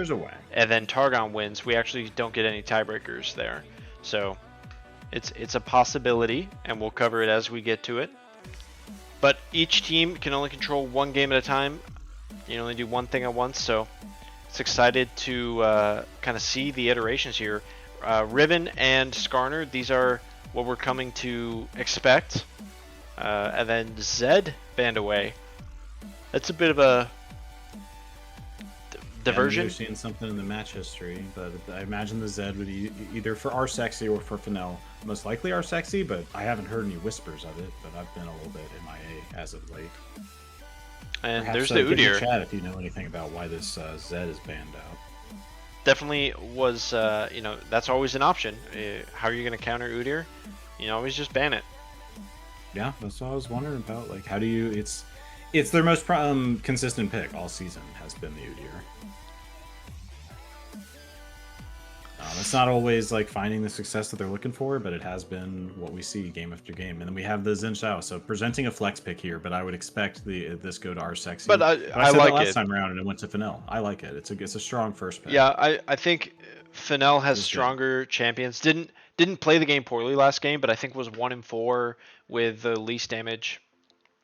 There's a way. and then Targon wins, we actually don't get any tiebreakers there. So it's a possibility, and we'll cover it as we get to it. But each team can only control one game at a time. You can only do one thing at once, so it's excited to kind of see the iterations here. Riven and Skarner, these are what we're coming to expect. And then Zed banned away. That's a bit of a diversion. We've seen something in the match history, but I imagine the Zed would either for our sexy or for Fennel. Most likely our sexy, but I haven't heard any whispers of it. But I've been a little bit MIA as of late. And Perhaps, there's the give me Udyr. chat if you know anything about why this Zed is banned out. Definitely was, that's always an option. How are you going to counter Udyr? You know, always just ban it. Yeah, that's what I was wondering about. Like, how do you? It's their most consistent pick all season has been the Udyr. It's not always like finding the success that they're looking for, but it has been what we see game after game. And then we have the Xin Shao, so presenting a flex pick here, but I would expect this go to our sexy. But I said like that last it. time around, and it went to Fennel. I like it. It's a strong first pick. Yeah, I think Fennel has stronger champions. Didn't play the game poorly last game, but I think was 1-4 with the least damage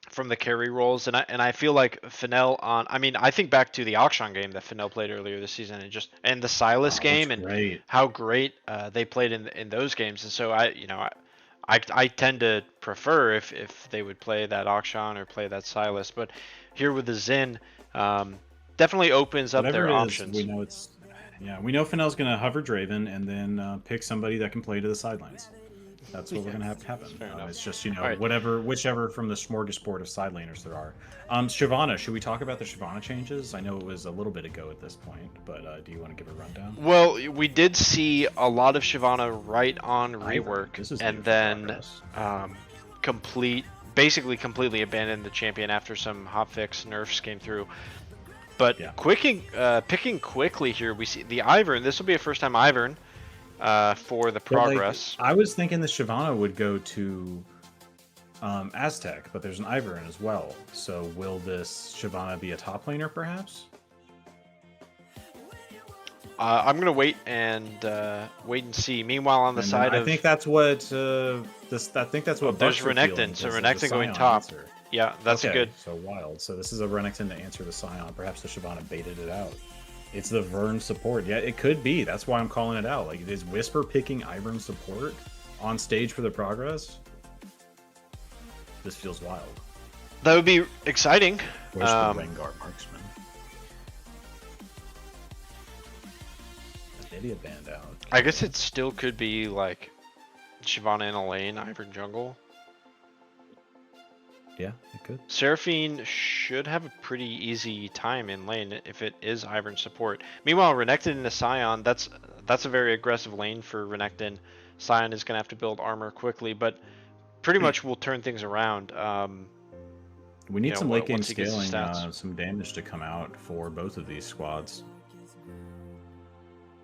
from the carry rolls, and I feel like Fennel on. I mean, I think back to the Akshan game that Fennel played earlier this season, and the Silas game, and how great they played in those games. And so I tend to prefer if they would play that Akshan or play that Silas, but here with the Xin, definitely opens up their options. We know we know Fennel's gonna hover Draven and then pick somebody that can play to the sidelines. That's what we're gonna have to happen. It's just whichever from the smorgasbord of side laners there are. Shyvana, should we talk about the Shyvana changes? I know it was a little bit ago at this point, but do you want to give a rundown? Well, we did see a lot of Shyvana right on rework, and then basically completely abandoned the champion after some hotfix nerfs came through. But picking quickly here, we see the Ivern. This will be a first time Ivern. For the progress. I was thinking the Shyvana would go to Aztec, but there's an Ivern as well. So will this Shyvana be a top laner, perhaps? I'm gonna wait and see. Meanwhile, on the side of, I think that's what I think that's what. There's Renekton, so Renekton going top. Answer. Yeah, that's good. So wild. So this is a Renekton to answer the Scion. Perhaps the Shyvana baited it out. It's the Vern support. Yeah, it could be. That's why I'm calling it out. Like, is Whisper picking Ivern support on stage for the progress? This feels wild. That would be exciting. Where's the Rengar marksman? Maybe a band out. I guess it still could be like Shyvana in a lane, Ivern jungle. Yeah, it could. Seraphine should have a pretty easy time in lane if it is Ivern support. Meanwhile, Renekton in the Scion, that's a very aggressive lane for Renekton. Scion is going to have to build armor quickly, but pretty much will turn things around. We need some late game scaling, some damage to come out for both of these squads.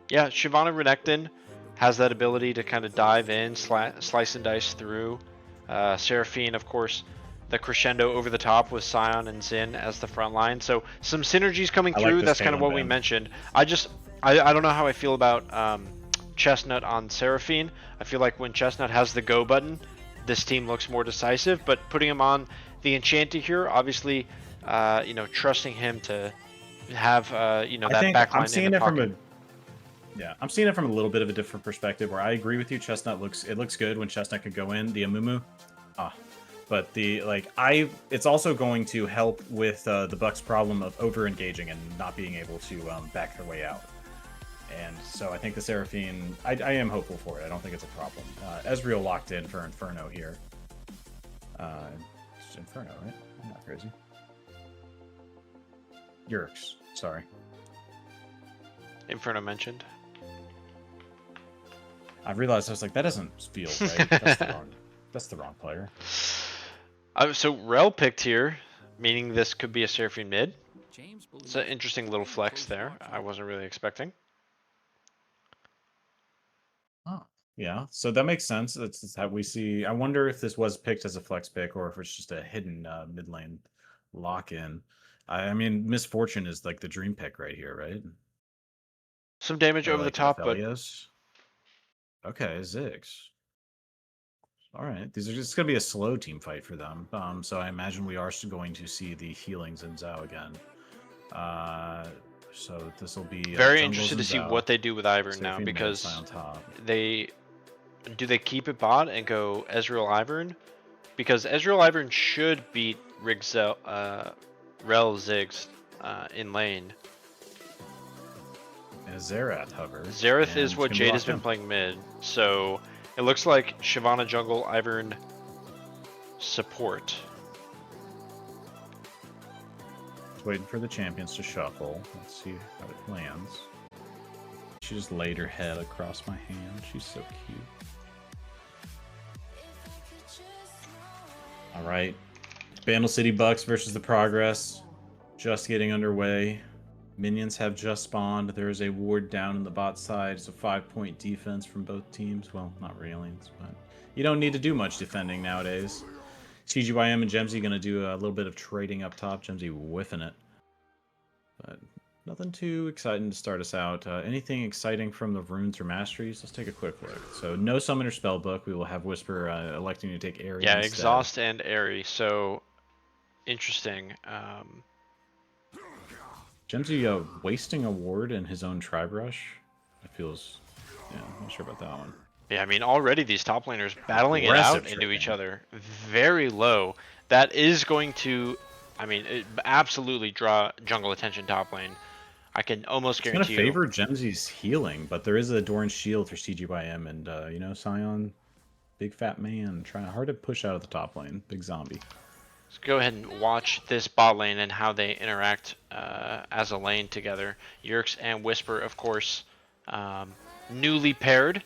Yeah, Shyvana Renekton has that ability to kind of dive in, slice and dice through. Seraphine, of course, the crescendo over the top with Scion and Xin as the front line. So some synergies coming through. That's kind of what we mentioned. I don't know how I feel about Chestnut on Seraphine. I feel like when Chestnut has the go button, this team looks more decisive. But putting him on the Enchanter here, obviously, trusting him to have that backline in the pocket. I'm seeing it from a little bit of a different perspective. Where I agree with you, Chestnut looks good when Chestnut could go in. The Amumu, but it's also going to help with the Bucks' problem of over-engaging and not being able to back their way out. And so I think the Seraphine, I am hopeful for it. I don't think it's a problem. Ezreal locked in for Inferno here. It's Inferno, right? I'm not crazy. Yurks, sorry. Inferno mentioned. I realized, I was like, that doesn't feel right. That's the wrong player. So Rel picked here, meaning this could be a Seraphine mid. It's an interesting little flex there. I wasn't really expecting. Oh, yeah. So that makes sense. That's how we see. I wonder if this was picked as a flex pick or if it's just a hidden mid lane lock in. I mean, Misfortune is like the dream pick right here, right? some damage over the top, but Aphelios. Okay, Ziggs. All right, these are just going to be a slow team fight for them. So I imagine we are going to see the healing Xin Zhao again. So this will be very jungle interested to Xin see Zhao, what they do with Ivern now, Seraphine because Megasai on top. they keep it bot and go Ezreal Ivern, because Ezreal Ivern should beat Rel Ziggs in lane. And Xerath hover. Xerath is what Jade has been him. playing mid, so it looks like Shyvana jungle, Ivern support. Just waiting for the champions to shuffle. Let's see how it lands. She just laid her head across my hand. She's so cute. All right, Bandle City Bucks versus the Progress. Just getting underway. Minions have just spawned. There is a ward down in the bot side. It's a 5-point defense from both teams. Well, not really, but you don't need to do much defending nowadays. CGYM and Gemsy going to do a little bit of trading up top. Gemsy whiffing it. But nothing too exciting to start us out. Anything exciting from the runes or masteries? Let's take a quick look. So no summoner spellbook. We will have Whisper electing to take Airy Yeah, instead. Exhaust and Airy. So interesting. Gemsy wasting a ward in his own Tri-Brush. It feels... Yeah, I'm not sure about that one. Yeah, I mean, already these top laners battling it Aggressive out into trading. each other. Very low. That is going to, I mean, absolutely draw jungle attention top lane. I can almost guarantee It's going to favor Gemsy's healing, but there is a Doran shield for CGYM, and, you know, Sion, big fat man, hard to push out of the top lane. Big zombie. Let's go ahead and watch this bot lane and how they interact as a lane together. Yerks and Whisper, of course, newly paired.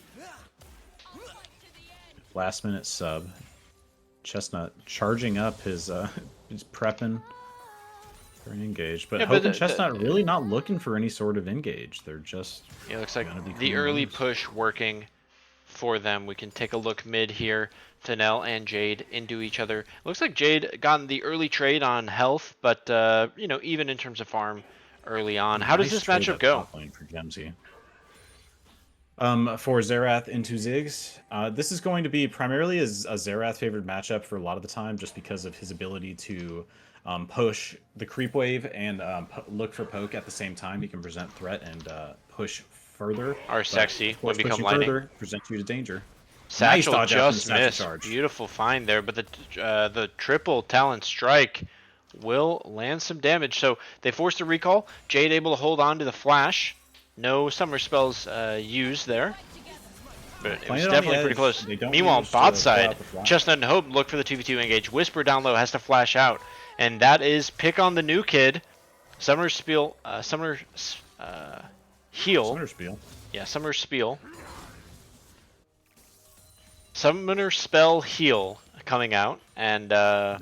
Last minute sub. Chestnut charging up his he's prepping for an engage. But Yeah, Hope and Chestnut really not looking for any sort of engage. They're just... Yeah, looks like the early push working for them. We can take a look mid here. Fennel and Jade into each other. Looks like Jade gotten the early trade on health, but you know, even in terms of farm early on. How does this matchup go? For Gemsy. For Xerath into Ziggs, this is going to be primarily a Xerath favored matchup for a lot of the time, just because of his ability to push the creep wave and look for poke at the same time. He can present threat and push further. Our sexy would become lightning. lightning. Present you to danger. Satchel nice just missed. Beautiful find there, but the triple talent strike will land some damage. So they forced a recall. Jade able to hold on to the flash. No summer spells used there, but it was definitely pretty close. Meanwhile, bot side, Chestnut and Hope look for the 2v2 engage. Whisper down low has to flash out, and that is pick on the new kid. Summer Spiel, heal. Summoner Spiel. Yeah, Summer Spiel. Summoner Spell Heal coming out, and I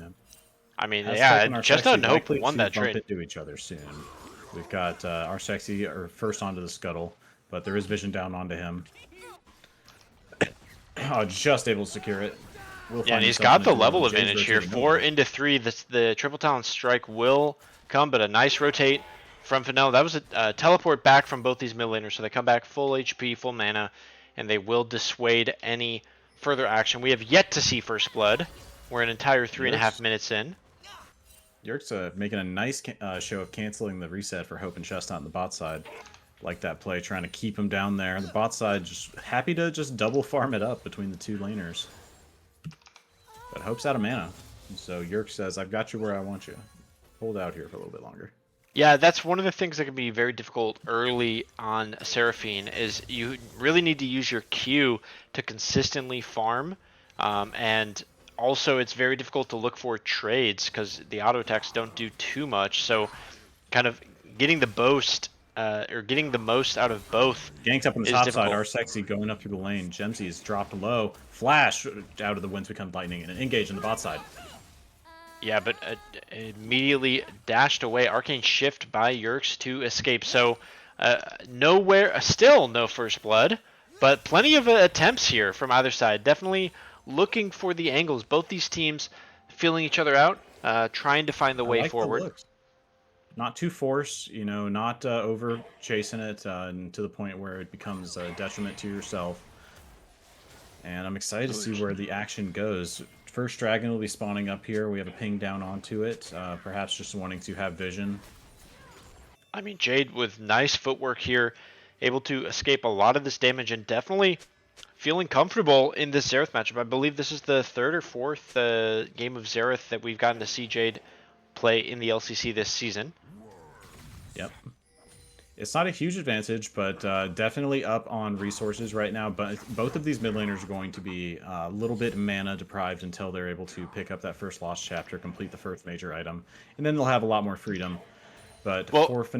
mean, yeah, Chestnut and Hope won that trade. Into each other soon. We've got our sexy first onto the scuttle, but there is vision down onto him. Oh, just able to secure it. Yeah, and he's got the level advantage here. 4 into 3. The triple talent strike will come, but a nice rotate from Fennel. That was a teleport back from both these mid laners, so they come back full HP, full mana, and they will dissuade any further action. We have yet to see First Blood. We're an entire 3.5 minutes in. Yerk's making a nice show of canceling the reset for Hope and Chestnut on the bot side. Like that play, trying to keep him down there. The bot side just happy to just double farm it up between the two laners. But Hope's out of mana. So Yerk says, I've got you where I want you. Hold out here for a little bit longer. Yeah, that's one of the things that can be very difficult early on Seraphine, is you really need to use your Q to consistently farm, and also it's very difficult to look for trades because the auto attacks don't do too much, so kind of getting the boast or getting the most out of both Ganked up on the is top difficult. side, our sexy going up through the lane. Gemsy is dropped low. Flash out of the winds become lightning and engage on the bot side. Yeah, but immediately dashed away. Arcane Shift by Yerks to escape. So nowhere, still no First Blood, but plenty of attempts here from either side. Definitely looking for the angles. Both these teams feeling each other out, trying to find the way forward. not too forced, you know, not over chasing it and to the point where it becomes a detriment to yourself. And I'm excited to see where the action goes. First dragon will be spawning up here. We have a ping down onto it, perhaps just wanting to have vision. I mean, Jade with nice footwork here, able to escape a lot of this damage and definitely feeling comfortable in this Xerath matchup. I believe this is the third or fourth game of Xerath that we've gotten to see Jade play in the LCC this season. Yep. It's not a huge advantage, but definitely up on resources right now. But both of these mid laners are going to be a little bit mana deprived until they're able to pick up that first lost chapter, complete the first major item, and then they'll have a lot more freedom. But Well, for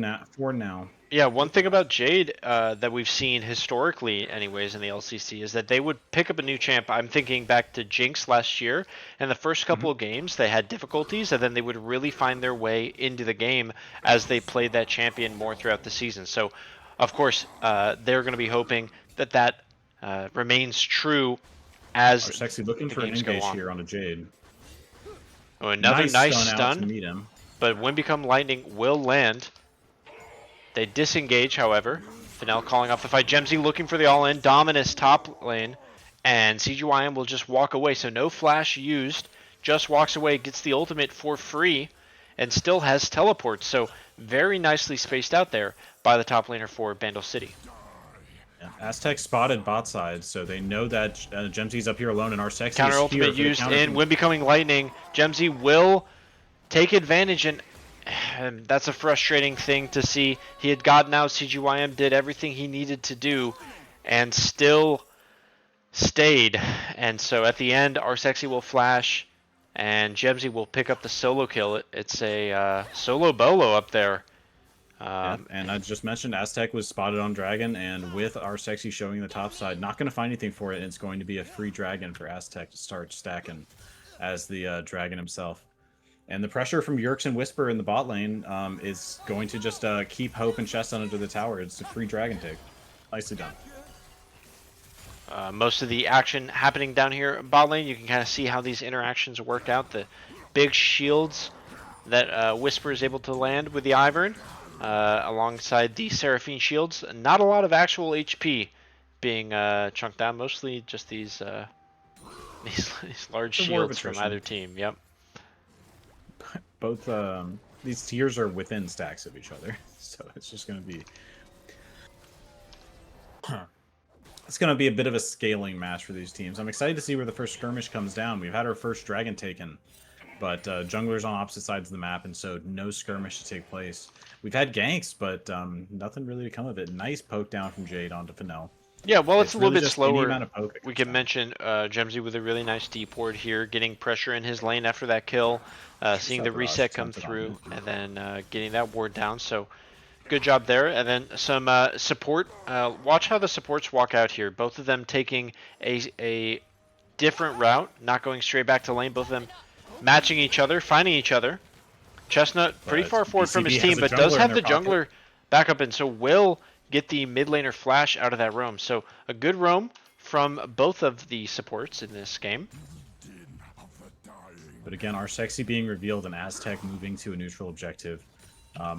now, yeah, one thing about Jade that we've seen historically, anyways, in the LCC is that they would pick up a new champ. I'm thinking back to Jinx last year, and the first couple of games they had difficulties, and then they would really find their way into the game as they played that champion more throughout the season. So, of course, they're going to be hoping that that remains true as our sexy looking the for an games go engage on. here on a Jade. Oh, another nice stun out to stun, meet him. but Wind Become Lightning will land. They disengage, however. Fennel calling off the fight. Gemsy looking for the all-in. Dominus top lane. And CGYM will just walk away. So no flash used. Just walks away, gets the ultimate for free, and still has teleport. So very nicely spaced out there by the top laner for Bandle City. Yeah. Aztec spotted bot side, so they know that Gemsy's up here alone, and our sexy Counter is ultimate here for the used counter in. When becoming lightning, Gemsy will take advantage, and that's a frustrating thing to see. He had gotten out, CGYM did everything he needed to do, and still stayed. And so at the end, our sexy will flash, and Gemsy will pick up the solo kill. It's a solo bolo up there. Yeah, and I just mentioned Aztec was spotted on Dragon, and with our sexy showing the top side, not going to find anything for it, and it's going to be a free Dragon for Aztec to start stacking as the Dragon himself. And the pressure from Yerks and Whisper in the bot lane is going to just keep Hope and Chestnut under the tower. It's a free Dragon take. Nicely done. Most of the action happening down here bot lane, you can kind of see how these interactions work out. The big shields that Whisper is able to land with the Ivern, alongside the Seraphine shields. Not a lot of actual HP being chunked down, mostly just these large shields from either team. Yep. Both these tiers are within stacks of each other, so it's just going to be it's going to be a bit of a scaling match for these teams. I'm excited to see where the first skirmish comes down. We've had our first dragon taken, but junglers on opposite sides of the map, and so no skirmish to take place. We've had ganks, but nothing really to come of it. Nice poke down from Jade onto Fennel. Yeah, well, it's a little really bit slower. We can down. mention Gemsy with a really nice deep ward here, getting pressure in his lane after that kill, seeing the reset come through, and then getting that ward down. So good job there. And then some support. Watch how the supports walk out here. Both of them taking a different route, not going straight back to lane. Both of them matching each other, finding each other. Chestnut pretty far forward from his team, but does have the jungler back up, and so will get the mid laner flash out of that roam. So a good roam from both of the supports in this game. But again, our sexy being revealed and Aztec moving to a neutral objective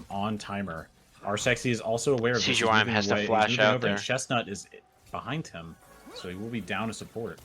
on timer. Our sexy is also aware of this. CGYM has to flash out there. And Chestnut is behind him, so he will be down to support.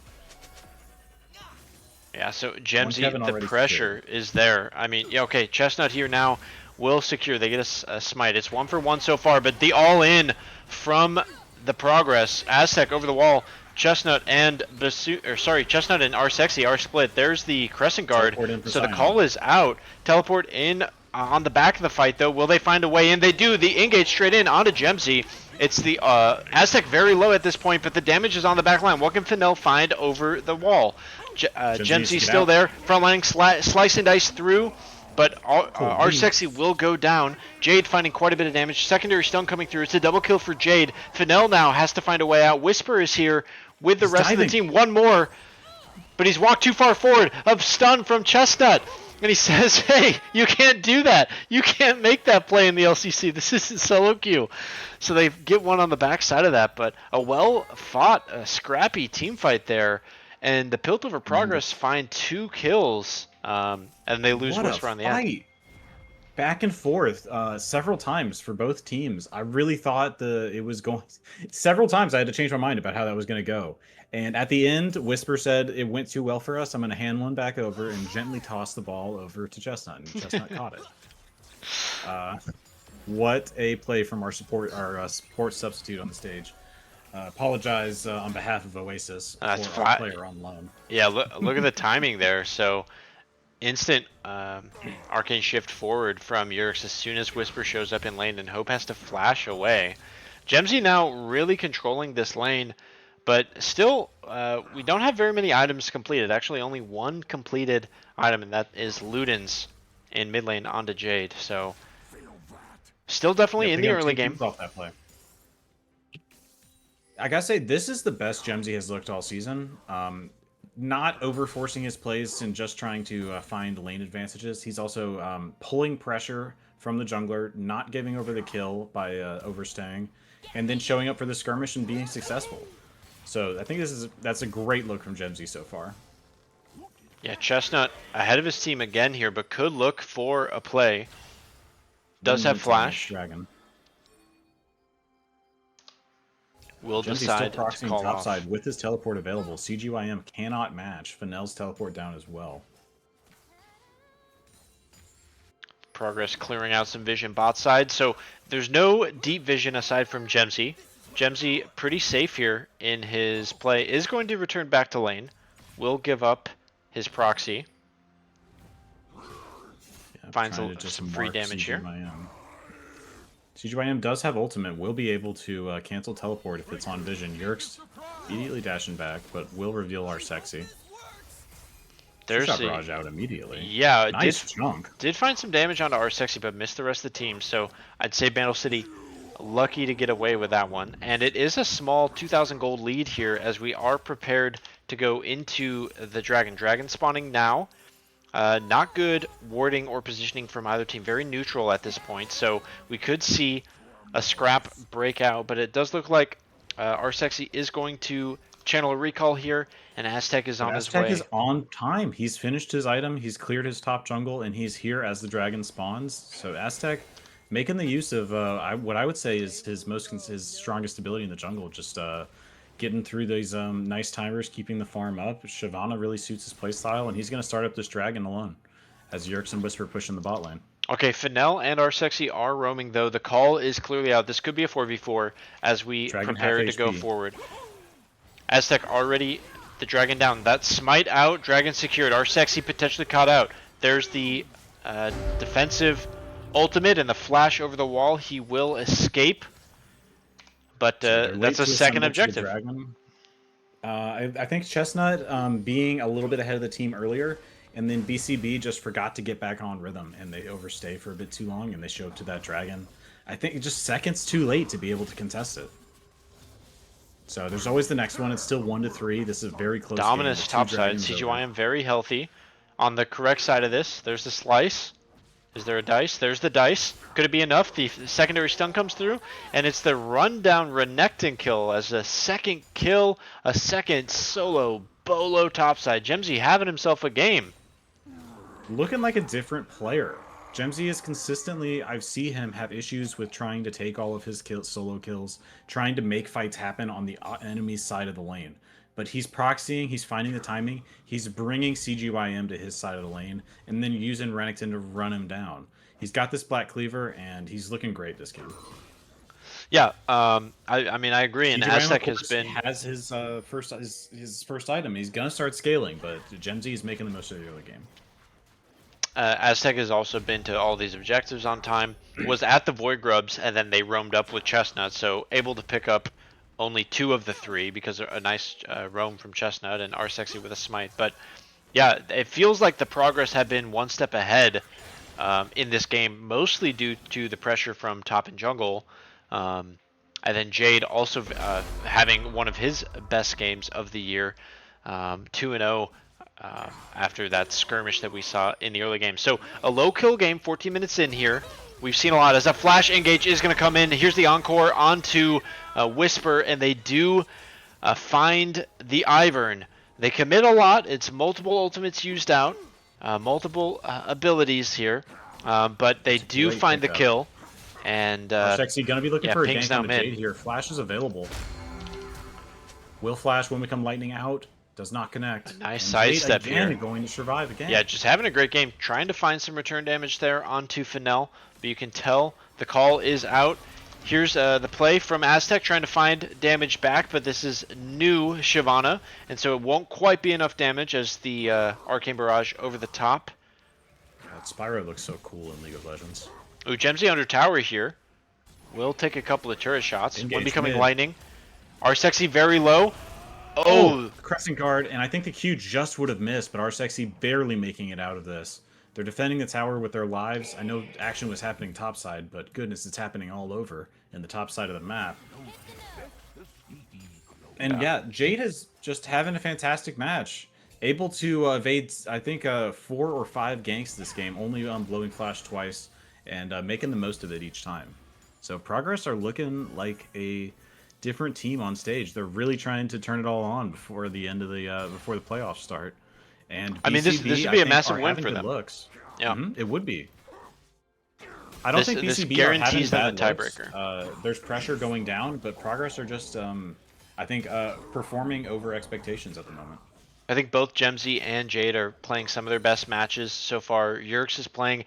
Yeah, so Gemsy, the pressure is there. I mean, yeah, okay, Chestnut here now will secure. They get a smite. It's 1-for-1 so far, but the all-in from the progress. Aztec over the wall. Chestnut and Chestnut and our sexy are split. There's the Crescent Guard. So the call is out. Teleport in on the back of the fight, though. Will they find a way in? They do. The engage straight in onto Gemsy. It's the Aztec very low at this point, but the damage is on the back line. What can Fennel find over the wall? Gemsy's still there. Frontlining slice and dice through, but our sexy will go down. Jade finding quite a bit of damage. Secondary stun coming through. It's a double kill for Jade. Fennel now has to find a way out. Whisper is here with the rest of the team. One more, but he's walked too far forward. A stun from Chestnut. And he says, hey, you can't do that. You can't make that play in the LCC. This isn't solo queue. So they get one on the backside of that. But a well-fought, scrappy team fight there. And the Piltover Progress find 2 kills. And they lose Whisper on the end. back and forth several times for both teams. I really thought it was going. Several times I had to change my mind about how that was going to go. And at the end, Whisper said it went too well for us. I'm going to hand one back over and gently toss the ball over to Chestnut, and Chestnut caught it. What a play from our support substitute on the stage. Apologize on behalf of Oasis for our player on loan. Yeah, look at the timing there. So instant arcane shift forward from Yurix as soon as Whisper shows up in lane, and Hope has to flash away. Gemzy now really controlling this lane, but still we don't have very many items completed. Actually, only one completed item, and that is Luden's in mid lane onto Jade. So still definitely in the early game. Off that play. I gotta say, this is the best Gemzy has looked all season. Not over-forcing his plays and just trying to find lane advantages. He's also pulling pressure from the jungler, not giving over the kill by overstaying, and then showing up for the skirmish and being successful. So I think that's a great look from Gemzy so far. Yeah, Chestnut ahead of his team again here, but could look for a play. Does have flash. Dragon. Will Gemzy's decide still to call topside off. with his teleport available. CGYM cannot match Fennell's teleport down as well. Progress clearing out some vision bot side, so there's no deep vision aside from Gemzy. Gemzy pretty safe here in his play, is going to return back to lane. Will give up his proxy. Yeah, Finds some free damage here. CGYM does have ultimate, will be able to cancel teleport if it's on vision. Yurix immediately dashing back, but will reveal our sexy. There's shot barrage out immediately. Yeah, nice chunk. Did find some damage onto our sexy, but missed the rest of the team. So I'd say Bandle City lucky to get away with that one. And it is a small 2,000 gold lead here as we are prepared to go into the Dragon. Dragon spawning now. Not good warding or positioning from either team. Very neutral at this point. So we could see a scrap breakout, but it does look like our sexy is going to channel a recall here, and Aztec is on his way. Aztec is on time. He's finished his item, he's cleared his top jungle, and he's here as the dragon spawns. So Aztec making the use of what I would say is his strongest ability in the jungle, just getting through these nice timers, keeping the farm up. Shyvana really suits his playstyle, and he's going to start up this dragon alone as Yurix and Whisper push in the bot lane. Okay, Fennell and our sexy are roaming, though. The call is clearly out. This could be a 4v4 as we prepare to go forward. Aztec already the dragon down. That smite out, dragon secured. Our sexy potentially caught out. There's the defensive ultimate and the flash over the wall. He will escape, but that's a second objective. I think Chestnut being a little bit ahead of the team earlier, and then BCB just forgot to get back on rhythm, and they overstay for a bit too long, and they show up to that dragon. I think just seconds too late to be able to contest it. So there's always the next one. It's still 1-3. This is a very close Dominus topside. CGYM very healthy. On the correct side of this, there's the slice. Is there a dice? There's the dice. Could it be enough? The secondary stun comes through, and it's the rundown Renekton kill as a second kill, a second solo bolo topside. Gemzy having himself a game. Looking like a different player. Gemzy is consistently, I see him have issues with trying to take all of his solo kills, trying to make fights happen on the enemy's side of the lane. But he's proxying, he's finding the timing, he's bringing CGYM to his side of the lane, and then using Renekton to run him down. He's got this Black Cleaver, and he's looking great this game. Yeah, I mean, I agree, and Aztec has his first item. He's gonna start scaling, but Gemzy is making the most of the early game. Aztec has also been to all these objectives on time, was at the Void Grubs, and then they roamed up with Chestnut, so able to pick up only 2 of the 3 because a nice roam from Chestnut and our sexy with a smite. But yeah, it feels like the progress had been one step ahead in this game, mostly due to the pressure from top and jungle. And then Jade also having one of his best games of the year, 2-0. After that skirmish that we saw in the early game. So a low kill game, 14 minutes in here. We've seen a lot as a flash engage is going to come in. Here's the encore onto Whisper, and they do find the Ivern. They commit a lot. It's multiple ultimates used out, multiple abilities here. But they do find the kill. And Sexy gonna be looking yeah, for a Ping's gank now on the mid. Jade here. Flash is available. Will Flash when we come lightning out. Does not connect. A nice and sidestep Jade again here. going to survive again. Yeah, just having a great game. Trying to find some return damage there onto Fennel. But you can tell the call is out. Here's the play from Aztec trying to find damage back, but this is new Shyvana, and so it won't quite be enough damage as the Arcane Barrage over the top. God, Spyro looks so cool in League of Legends. Ooh, Gemsy under tower here. Will take a couple of turret shots. Engage One becoming mid. lightning. Sexy very low. Oh! Crescent guard, and I think the Q just would have missed, but Sexy barely making it out of this. They're defending the tower with their lives. I know action was happening topside, but goodness, it's happening all over in the top side of the map. And yeah, Jade is just having a fantastic match. Able to evade, I think, 4 or 5 ganks this game, only blowing Flash twice, and making the most of it each time. So Progress are looking like a different team on stage. They're really trying to turn it all on before the end of the before the playoffs start. And BCB, I mean, this would be a massive win for them. Looks. Yeah, it would be. I don't think BCB guarantees them the tiebreaker. There's pressure going down, but Progress are just, I think, performing over expectations at the moment. I think both Gemsy and Jade are playing some of their best matches so far. Yerkes is playing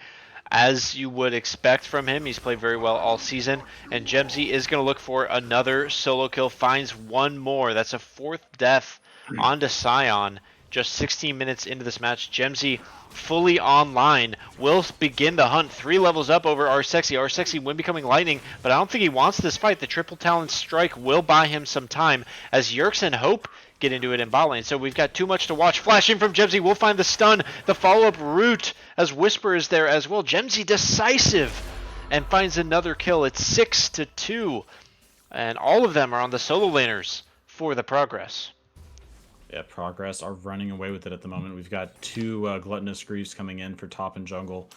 as you would expect from him. He's played very well all season. And Gemsy is going to look for another solo kill. Finds one more. That's a 4th death onto Scion. Just 16 minutes into this match. Gemsy fully online. Will begin the hunt. 3 levels up over Sexy. Sexy when becoming lightning. But I don't think he wants this fight. The triple talent strike will buy him some time. As Yerkes and Hope get into it in bot lane. So we've got too much to watch. Flashing from Gemsy. We'll find the stun. The follow-up route as Whisper is there as well. Gemsy decisive and finds another kill. It's 6-2. And all of them are on the solo laners for the Progress. Yeah, Progress are running away with it at the moment. We've got 2 Gluttonous Griefs coming in for top and jungle.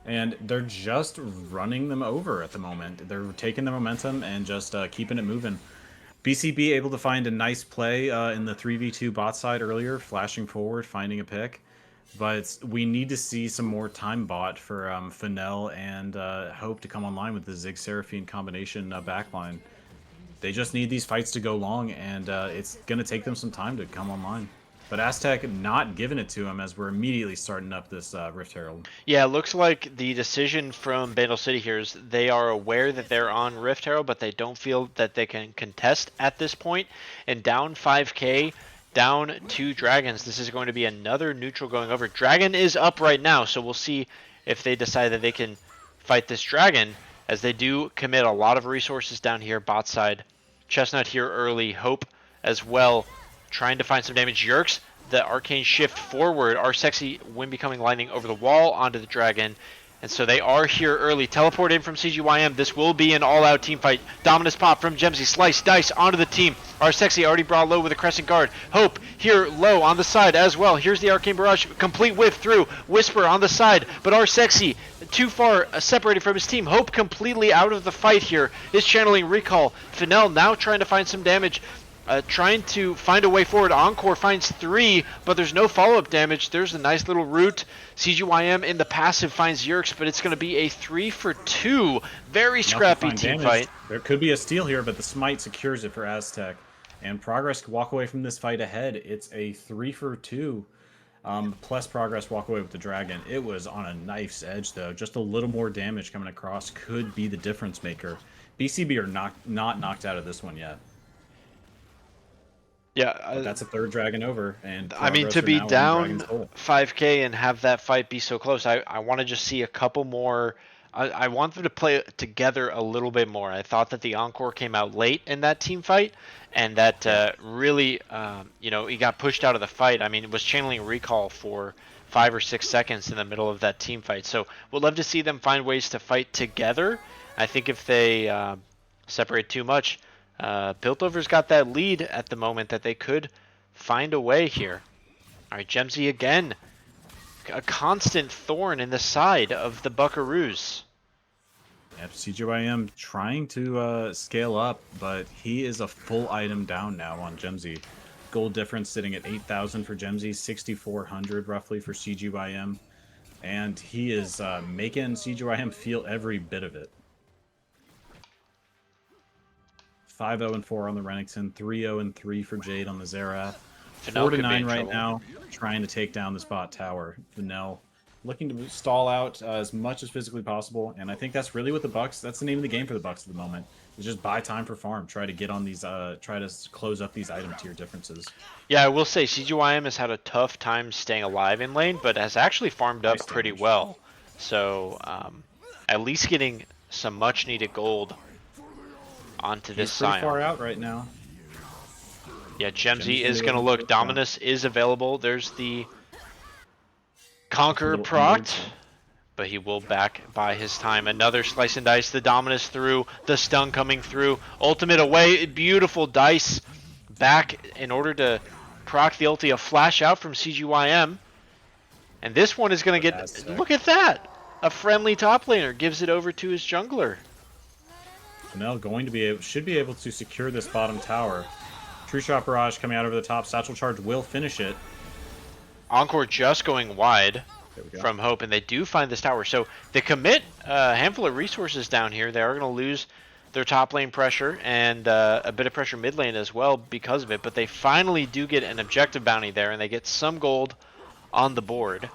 And they're just running them over at the moment. They're taking the momentum and just keeping it moving. BCB able to find a nice play in the 3v2 bot side earlier, flashing forward, finding a pick. But we need to see some more time bot for Fennel and Hope to come online with the Zig Seraphine combination backline. They just need these fights to go long, and it's going to take them some time to come online. But Aztec not giving it to him as we're immediately starting up this Rift Herald. Yeah, it looks like the decision from Bandle City here is they are aware that they're on Rift Herald, but they don't feel that they can contest at this point. And down 5k, down 2 dragons. This is going to be another neutral going over. Dragon is up right now, so we'll see if they decide that they can fight this dragon, as they do commit a lot of resources down here, bot side. Chestnut here early, Hope as well, trying to find some damage. Yerkes, the arcane shift forward. Sexy when becoming lightning over the wall onto the dragon. And so they are here early. Teleport in from CGYM. This will be an all-out team fight. Dominus pop from Gemsy. Slice, dice onto the team. Sexy already brought low with a crescent guard. Hope here low on the side as well. Here's the Arcane Barrage. Complete whiff through. Whisper on the side. But Sexy too far separated from his team. Hope completely out of the fight here. Is channeling Recall. Fennel now trying to find some damage. Trying to find a way forward. Encore finds 3, but there's no follow-up damage. There's a nice little route. CGYM in the passive finds Yerkes, but it's going to be a 3-for-2. Very scrappy team fight. There could be a steal here, but the smite secures it for Aztec. And Progress walk away from this fight ahead. It's a 3-for-2. Plus Progress walk away with the dragon. It was on a knife's edge, though. Just a little more damage coming across could be the difference maker. BCB are not knocked out of this one yet. Yeah, but that's a 3rd dragon over, and I mean, to be down 5k and have that fight be so close, I want to just see a couple more. I want them to play together a little bit more. I thought that the Encore came out late in that team fight, and that really, he got pushed out of the fight. I mean, it was channeling Recall for 5 or 6 seconds in the middle of that team fight. So we'll love to see them find ways to fight together. I think if they separate too much, Piltover's got that lead at the moment that they could find a way here. All right, Gemsy again. A constant thorn in the side of the Buckaroos. Yep, CGYM trying to scale up, but he is a full item down now on Gemsy. Gold difference sitting at 8,000 for Gemsy, 6,400 roughly for CGYM. And he is making CGYM feel every bit of it. 5-0-4 on the Renekton, 3-0-3 for Jade on the Xerath. 4-9 right now, trying to take down this bot tower. Fennel looking to stall out as much as physically possible, and I think that's really what the Bucks, that's the name of the game for the Bucks at the moment, is just buy time for farm, try to get on these, try to close up these item tier differences. Yeah, I will say CGYM has had a tough time staying alive in lane, but has actually farmed up pretty well. So at least getting some much needed gold onto this Sion. He's pretty far out right now. Yeah, Gemzy is going to look. Dominus is available. There's the Conqueror proc, but he will back by his time. Another slice and dice. The Dominus through. The stun coming through. Ultimate away. Beautiful dice back in order to proc the ulti. A flash out from CGYM. And this one is going to get... Look at that! A friendly top laner gives it over to his jungler. Fennel should be able to secure this bottom tower. True Shot Barrage coming out over the top. Satchel Charge will finish it. Encore just going wide from Hope, and they do find this tower. So they commit a handful of resources down here. They are going to lose their top lane pressure and a bit of pressure mid lane as well because of it. But they finally do get an objective bounty there, and they get some gold on the board.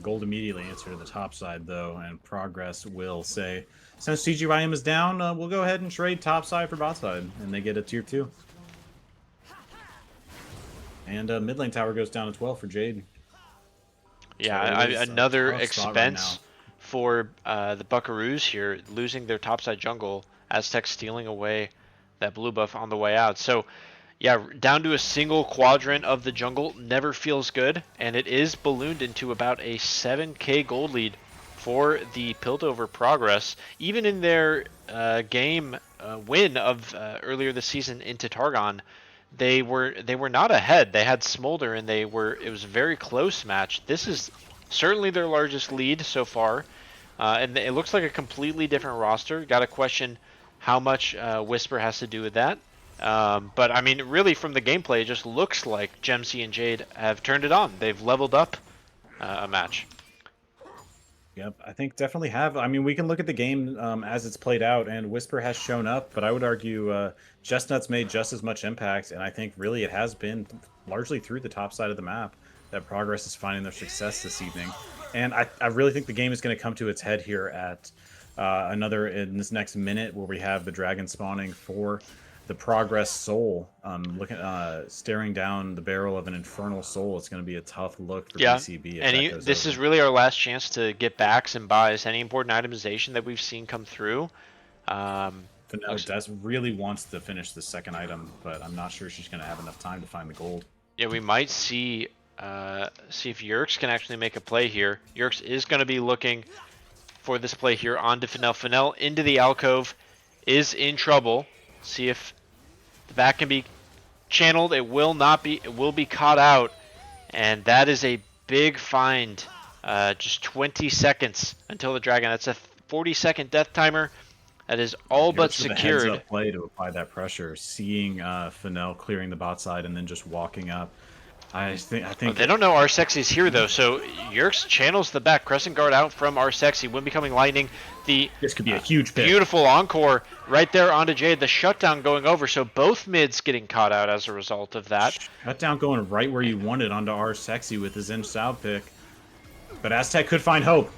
Gold immediately answer to the top side, though, and Progress will say, since CGYM is down, we'll go ahead and trade top side for bot side, and they get a tier 2. And mid lane tower goes down as well for Jade. Yeah, so another expense for the Buckaroos here, losing their topside jungle. Aztec stealing away that blue buff on the way out. So, yeah, down to a single quadrant of the jungle never feels good, and it is ballooned into about a 7k gold lead for the Piltover Progress. Even in their game win of earlier this season into Targon, they were not ahead. They had Smolder, and it was a very close match. This is certainly their largest lead so far, and it looks like a completely different roster. Got to question how much Whisper has to do with that. But I mean, really, from the gameplay, it just looks like Gemzy and Jade have turned it on. They've leveled up a match. Yep, I think definitely have. I mean, we can look at the game as it's played out, and Whisper has shown up, but I would argue Chestnut's made just as much impact, and I think really it has been largely through the top side of the map that Progress is finding their success this evening. And I really think the game is going to come to its head here at in this next minute, where we have the dragon spawning for the Progress Soul, staring down the barrel of an Infernal Soul. It's going to be a tough look for BCB. And this is really our last chance to get backs and buys. Any important itemization that we've seen come through. Fennel really wants to finish the second item, but I'm not sure she's going to have enough time to find the gold. Yeah, we might see if Yerkes can actually make a play here. Yerkes is going to be looking for this play here onto Fennel. Fennel into the alcove is in trouble. See if the back can be channeled. It will not be. It will be caught out, and that is a big find. Just 20 seconds until the dragon. That's a 40-second death timer. That is all but secured. Heads up play to apply that pressure. Seeing Fennel clearing the bot side and then just walking up. I think they don't know Arsexy's here though, so Yerkes channels the back. Crescent Guard out from Arsexy. When becoming lightning, this could be a huge pick. Beautiful encore right there onto Jade. The shutdown going over, so both mids getting caught out as a result of that. Shutdown going right where you wanted onto Arsexy with his in-south pick. But Aztec could find Hope.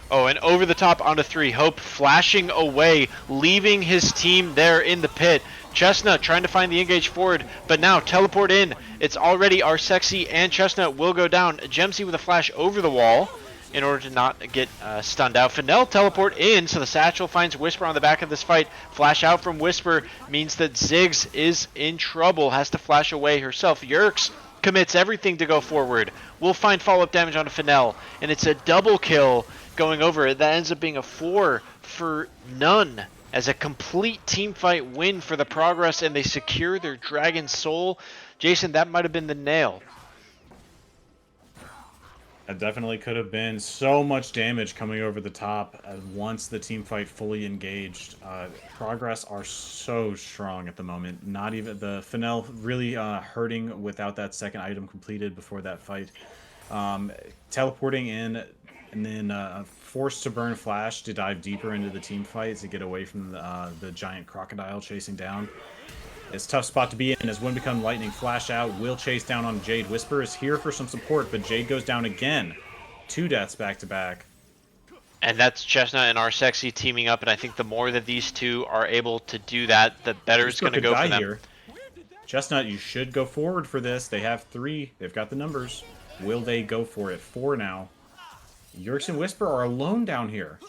Oh, and over the top onto 3. Hope flashing away, leaving his team there in the pit. Chestnut trying to find the engage forward, but now teleport in. It's already Arsexy, and Chestnut will go down. Gemzy with a flash over the wall in order to not get stunned out. Fennel teleport in, so the Satchel finds Whisper on the back of this fight. Flash out from Whisper means that Ziggs is in trouble, has to flash away herself. Yerkes commits everything to go forward. We'll find follow-up damage onto Fennel, and it's a double kill going over. That ends up being a 4 for none as a complete team fight win for the Progress, and they secure their Dragon Soul. Jason, that might have been the nail. That definitely could have been. So much damage coming over the top once the team fight fully engaged. Progress are so strong at the moment. Not even the Fennel really hurting without that second item completed before that fight. Teleporting in, and then forced to burn Flash to dive deeper into the team fight to get away from the giant crocodile chasing down. It's a tough spot to be in as Wind Become Lightning flash out, will chase down on Jade. Whisper is here for some support, but Jade goes down again. 2 deaths back to back. And that's Chestnut and our Sexy teaming up, and I think the more that these two are able to do that, the better it's going to go for them. Here. Chestnut, you should go forward for this. They have 3. They've got the numbers. Will they go for it? 4 now. Yerks and Whisper are alone down here.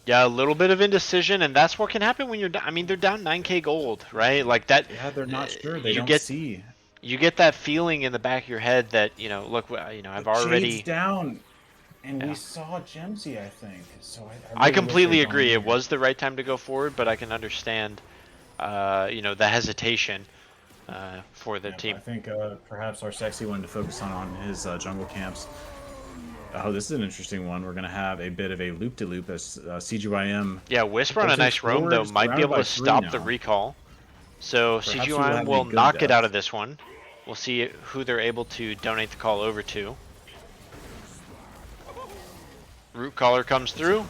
Yeah, a little bit of indecision, and that's what can happen when you're down. I mean, they're down 9k gold, right? Like that. Yeah, they're not sure. They don't see. You get that feeling in the back of your head that, you know, look, you know, I've already... Jade's down, and we saw Gemsy, I think. So I completely agree. It was the right time to go forward, but I can understand, you know, the hesitation for the team. I think perhaps our Sexy wanted to focus on his jungle camps. Oh, this is an interesting one. We're going to have a bit of a loop-de-loop as CGYM... Yeah, Whisper on a nice roam, though, might be able to stop the recall. So CGYM will knock it out of this one. We'll see who they're able to donate the call over to. Root Caller comes through,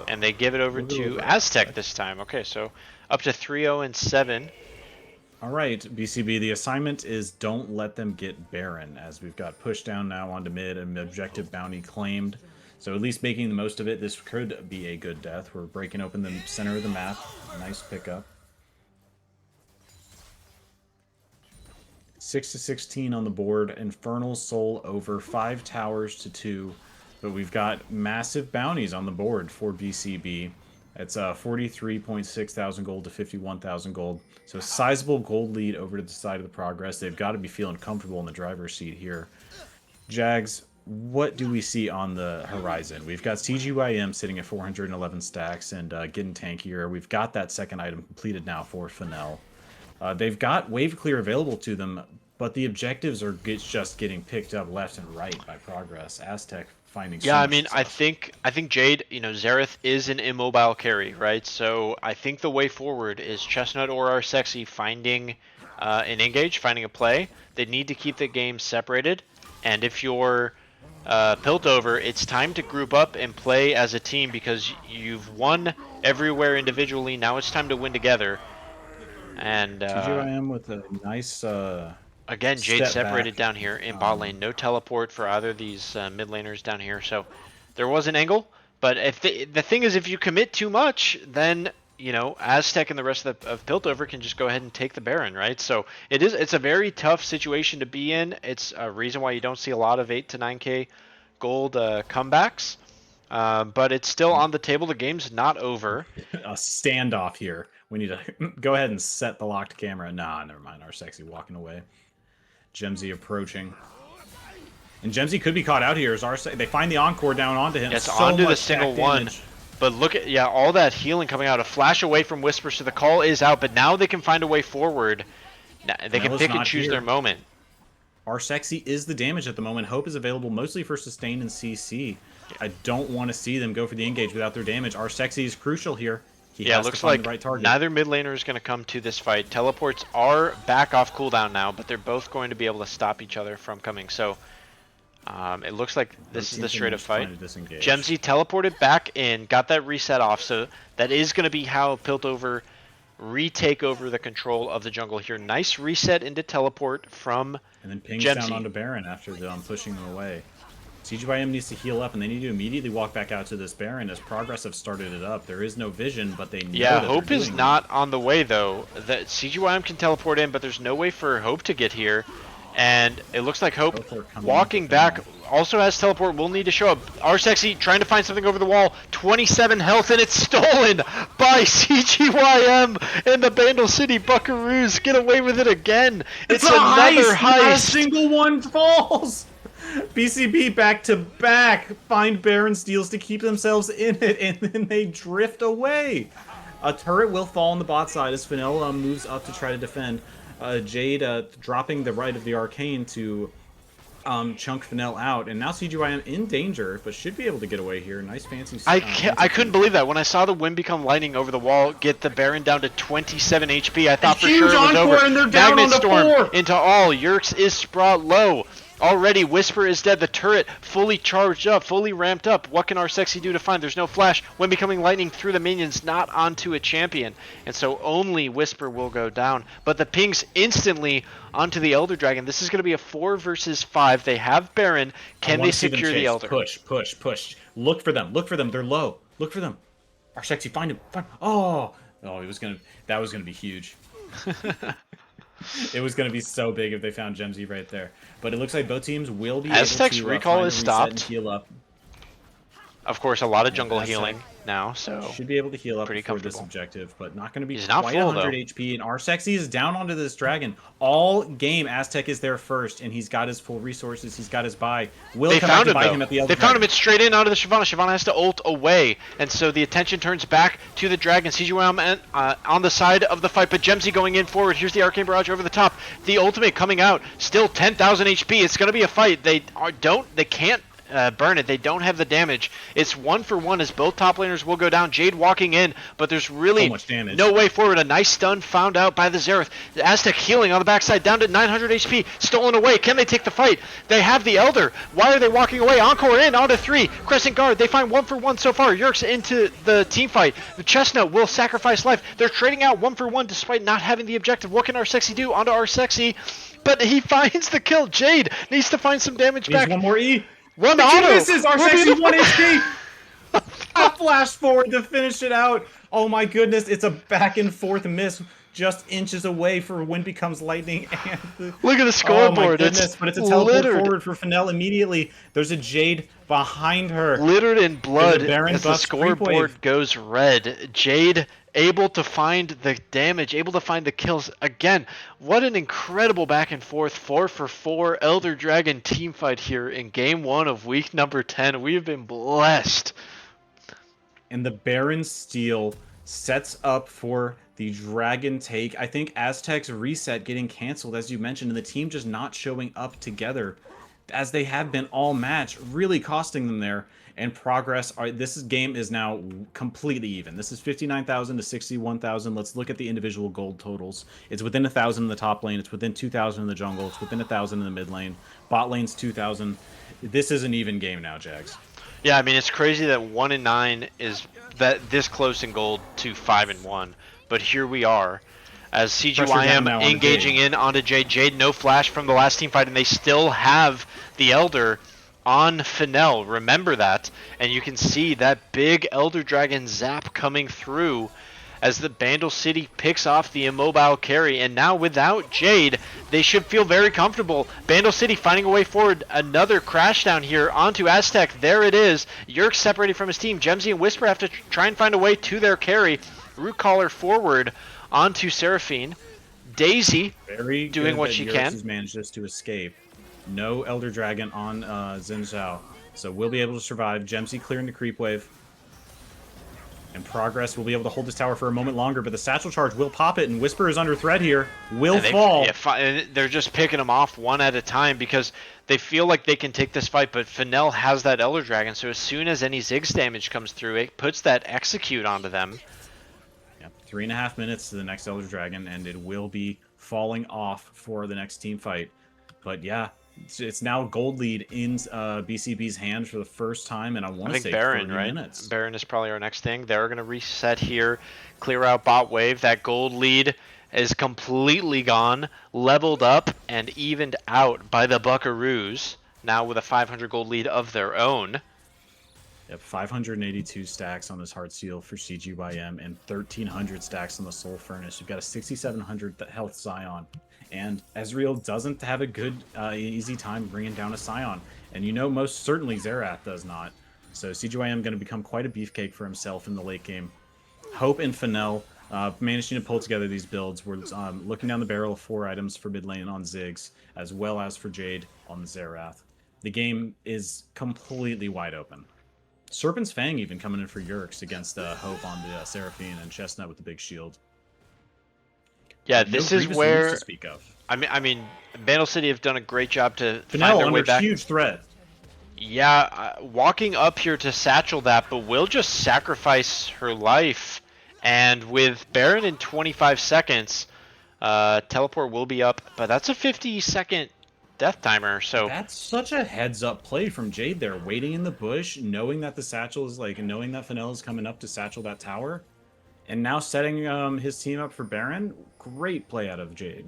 and they give it over to Aztec this time. Okay, so up to 3-0-7. All right, BCB, the assignment is don't let them get Baron, as we've got pushed down now onto mid and objective bounty claimed. So at least making the most of it, this could be a good death. We're breaking open the center of the map. Nice pickup. 6-16 on the board. Infernal Soul over 5 towers to 2. But we've got massive bounties on the board for BCB. It's 43.6 thousand gold to 51,000 gold. So a sizable gold lead over to the side of the progress. They've got to be feeling comfortable in the driver's seat here. Jags, what do we see on the horizon? We've got CGYM sitting at 411 stacks and getting tankier. We've got that second item completed now for Fennel. They've got wave clear available to them, but the objectives are just getting picked up left and right by progress. Aztec finding yeah, I mean, I think Jade, you know, Xerath is an immobile carry, right? So I think the way forward is Chestnut or our Sexy finding an engage, finding a play. They need to keep the game separated, and if you're Piltover, it's time to group up and play as a team because you've won everywhere individually. Now it's time to win together. And TGIM with a nice again, Jade separated down here in bot lane. No teleport for either of these mid laners down here. So there was an angle, but if the thing is, if you commit too much, then you know Aztec and the rest of Piltover can just go ahead and take the Baron, right? So it's a very tough situation to be in. It's a reason why you don't see a lot of 8 to 9k gold comebacks, but it's still on the table. The game's not over. A standoff here. We need to go ahead and set the locked camera. Nah, never mind. Our Sexy walking away. Gemsy approaching. And Gemsy could be caught out here. They find the Encore down onto him. It's onto the single one. But look at, yeah, all that healing coming out. A flash away from Whisper, so the call is out. But now they can find a way forward. They can pick and choose their moment. Our Sexy is the damage at the moment. Hope is available mostly for sustain and CC. I don't want to see them go for the engage without their damage. Our Sexy is crucial here. Yeah, it looks like neither mid laner is going to come to this fight. Teleports are back off cooldown now, but they're both going to be able to stop each other from coming. So it looks like this is the straight up fight. Gemsy teleported back in, got that reset off. So that is going to be how Piltover retake over the control of the jungle here. Nice reset into teleport from and then pings Gemsy down onto Baron after pushing them away. CGYM needs to heal up, and they need to immediately walk back out to this Baron as Progress have started it up. There is no vision, but they know yeah, Hope is not on the way, though. That CGYM can teleport in, but there's no way for Hope to get here. And it looks like Hope walking back also has teleport. Will need to show up. Our Sexy trying to find something over the wall. 27 health, and it's stolen by CGYM and the Bandle City Buckaroos. Get away with it again. It's another heist. Not a single one falls. BCB back to back find Baron steals to keep themselves in it, and then they drift away. A turret will fall on the bot side as Fennel moves up to try to defend. Jade dropping the right of the Arcane to chunk Fennel out, and now CGYM in danger, but should be able to get away here. Nice fancy. I couldn't believe that when I saw the Wind Become Lightning over the wall, get the Baron down to 27 HP. I thought for sure it was over. And they're down Magnet on Storm 4. into all. Yerks is brought low. Already, Whisper is dead. The turret fully charged up, fully ramped up. What can our Sexy do to find? There's no flash. When becoming lightning through the minions, not onto a champion. And so only Whisper will go down. But the pings instantly onto the Elder Dragon. This is going to be a 4 versus 5. They have Baron. Can they secure the Elder? Push, push, push. Look for them. Look for them. They're low. Look for them. Our Sexy, find him. Oh, he was gonna. That was gonna be huge. It was going to be so big if they found Gemsy right there. But it looks like both teams will be Aztec's able to recall find is a reset and stopped. heal up. Of course, a lot of jungle Aztec healing now, so should be able to heal up pretty for this comfortable. objective, but not going to be He's not quite full, 100 though. HP. And our Sexy is down onto this dragon. All game, Aztec is there first, and he's got his full resources. He's got his buy. Will They come found out to him, bite though. him at the Elder They found him. Dragon. It's straight in onto the Shyvana. Shyvana has to ult away, and so the attention turns back to the dragon. CGWM on the side of the fight, but Gemsy going in forward. Here's the Arcane Barrage over the top. The ultimate coming out. Still 10,000 HP. It's going to be a fight. They can't burn it. They don't have the damage. It's 1-for-1 as both top laners will go down. Jade walking in, but there's really So much damage. no way forward. A nice stun found out by the Xerath. The Aztec healing on the backside down to 900 HP. Stolen away. Can they take the fight? They have the Elder. Why are they walking away? Encore in onto 3. Crescent Guard. They find 1-for-1 so far. Yerk's into the team fight. The Chestnut will sacrifice life. They're trading out 1-for-1 despite not having the objective. What can our Sexy do? Onto our Sexy. But he finds the kill. Jade needs to find some damage Needs back. one more E. One He auto. misses. Our Sexy 1 HP. A flash forward to finish it out. Oh my goodness, it's a back and forth miss, just inches away for when becomes lightning. And Look at the oh scoreboard. my goodness, but it's a teleport littered. forward for Fennel immediately. There's a Jade behind her. Littered in blood Baron as the buffs creep scoreboard wave. goes red. Jade able to find the damage, able to find the kills. Again, what an incredible back and forth 4-for-4 Elder Dragon team fight here in game 1 of week number 10. We have been blessed. And the Baron steal sets up for the Dragon take. I think Aztec's reset getting canceled, as you mentioned, and the team just not showing up together as they have been all match, really costing them there. And progress, this game is now completely even. This is 59,000 to 61,000. Let's look at the individual gold totals. It's within 1,000 in the top lane. It's within 2,000 in the jungle. It's within 1,000 in the mid lane. Bot lane's 2,000. This is an even game now, Jags. Yeah, I mean, it's crazy that 1-9 is that this close in gold to 5-1. But here we are as CGYM engaging in onto Jade. Jade, no flash from the last team fight, and they still have the Elder on Fennel. Remember that. And you can see that big Elder Dragon zap coming through as the Bandle City picks off the immobile carry. And now without Jade, they should feel very comfortable. Bandle City finding a way forward. Another crash down here onto Aztec. There it is. Yerk separated from his team. Gemsy and Whisper have to try and find a way to their carry. Root Caller forward onto Seraphine. Daisy Very doing what she can. Has managed just to escape. No Elder Dragon on Xin Zhao, so we'll be able to survive. Gemsy clearing the creep wave. And Progress will be able to hold this tower for a moment longer, but the Satchel Charge will pop it, and Whisper is under threat here. Will fall. Yeah, they're just picking them off one at a time because they feel like they can take this fight, but Fennel has that Elder Dragon, so as soon as any Ziggs damage comes through, it puts that execute onto them. Yep, 3.5 minutes to the next Elder Dragon, and it will be falling off for the next team fight. But yeah, it's now gold lead in BCB's hand for the first time, and I want to say Baron, 30 right? minutes. Baron is probably our next thing. They're going to reset here, clear out bot wave. That gold lead is completely gone, leveled up, and evened out by the Buckaroos, now with a 500 gold lead of their own. Yep, 582 stacks on this Heartsteel for CGYM and 1,300 stacks on the Soul Furnace. You've got a 6,700 health Scion. And Ezreal doesn't have a good, easy time bringing down a Scion. And you know most certainly Xerath does not. So CGYM going to become quite a beefcake for himself in the late game. Hope and Fennel managing to pull together these builds. We're looking down the barrel of 4 items for mid lane on Ziggs, as well as for Jade on the Xerath. The game is completely wide open. Serpent's Fang even coming in for Yerkes against Hope on the Seraphine and Chestnut with the big shield. Yeah, No this is Grievous where moves to speak of. I mean, Bandle City have done a great job to Fennel find their way under back. huge threat. Yeah, walking up here to satchel that, but will just sacrifice her life. And with Baron in 25 seconds, teleport will be up, but that's a 50-second death timer. So That's such a heads-up play from Jade there, waiting in the bush, knowing that the satchel is knowing that Fennel is coming up to satchel that tower, and now setting his team up for Baron. Great play out of Jade.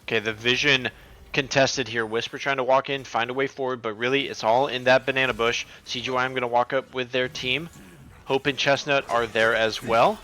okay, the vision contested here. Whisper trying to walk in, find a way forward, but really it's all in that banana bush. CGY going to walk up with their team. Hope and Chestnut are there as well.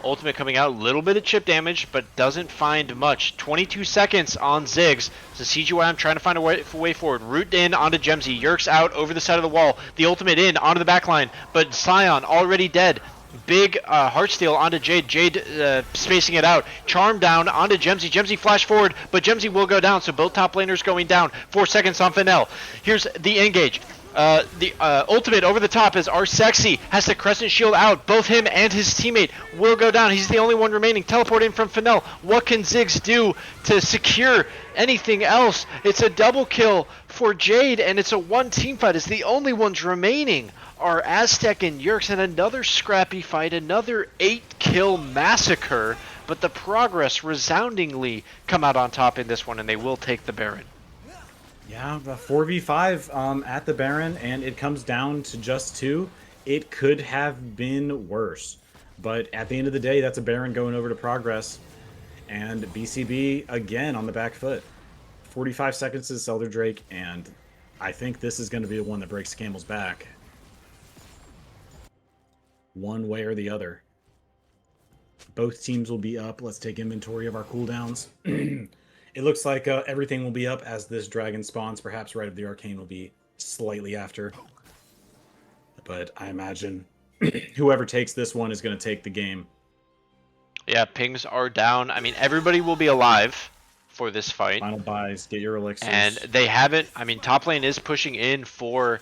Ultimate coming out, a little bit of chip damage, but doesn't find much. 22 seconds on Ziggs. So CGY trying to find a way forward. Root in onto Gemsy. Yerk's out over the side of the wall. The ultimate in onto the back line, but Scion already dead. Big Heartsteel onto Jade. Jade spacing it out. Charm down onto Gemsy. Gemsy flash forward, but Gemsy will go down, so both top laners going down. 4 seconds on Fennel. Here's the engage. The ultimate over the top as Sexy has the Crescent Shield out. Both him and his teammate will go down. He's the only one remaining. Teleport in from Fennel. What can Ziggs do to secure anything else? It's a double kill for Jade, and it's a one team fight. It's the only ones remaining are Aztec and Yerks, and another scrappy fight, another 8-kill massacre. But the Progress resoundingly come out on top in this one, and they will take the Baron. Yeah, the 4v5 at the Baron, and it comes down to just 2. It could have been worse. But at the end of the day, that's a Baron going over to Progress. And BCB, again, on the back foot. 45 seconds to Elder Drake, and I think this is going to be the one that breaks Camel's back. One way or the other. Both teams will be up. Let's take inventory of our cooldowns. It looks like everything will be up as this dragon spawns. Perhaps Rite of the Arcane will be slightly after. But I imagine whoever takes this one is going to take the game. Yeah, pings are down. I mean, everybody will be alive for this fight. Final buys, get your elixirs. And they haven't, I mean, top lane is pushing in for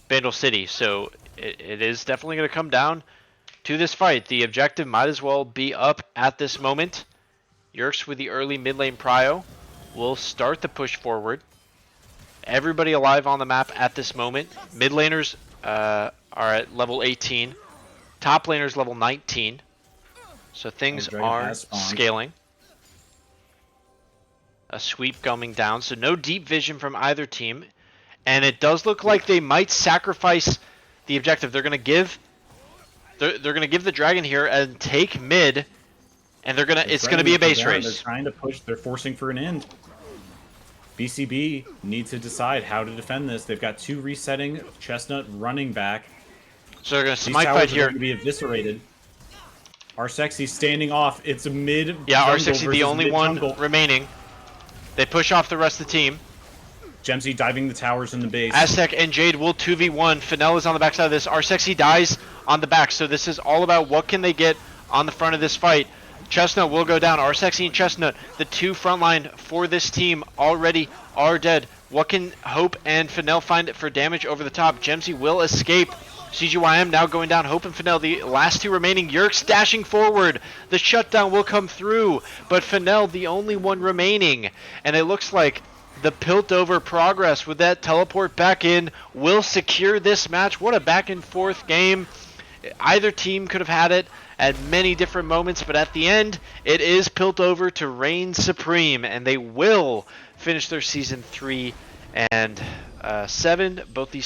Bandle City, so it is definitely going to come down to this fight. The objective might as well be up at this moment. Yerks with the early mid lane prio will start the push forward. Everybody alive on the map at this moment. Mid laners are at level 18. Top laners level 19. So things are scaling. A sweep coming down. So no deep vision from either team. And it does look like they might sacrifice the objective. They're going to give the dragon here and take mid. And it's gonna be a base race. They're trying to push. They're forcing for an end. BCB needs to decide how to defend this. They've got 2 resetting. Chestnut running back. So they're gonna smite fight here. Going to be eviscerated. Sexy standing off. It's a mid. Yeah, Sexy the only one remaining. They push off the rest of the team. Gemsy diving the towers in the base. Aztec and Jade will 2v1. Fennel is on the backside of this. Sexy dies on the back. So this is all about what can they get on the front of this fight. Chestnut will go down. Sexy and Chestnut, the 2 frontline for this team, already are dead. What can Hope and Fennel find for damage over the top? Gemsy will escape. CGYM now going down. Hope and Fennel, the last 2 remaining. Yerks dashing forward. The shutdown will come through, but Fennel, the only one remaining. And it looks like the Piltover Progress with that teleport back in will secure this match. What a back and forth game. Either team could have had it at many different moments, but at the end, it is Piltover to reign supreme, and they will finish their season 3 and 7. Both these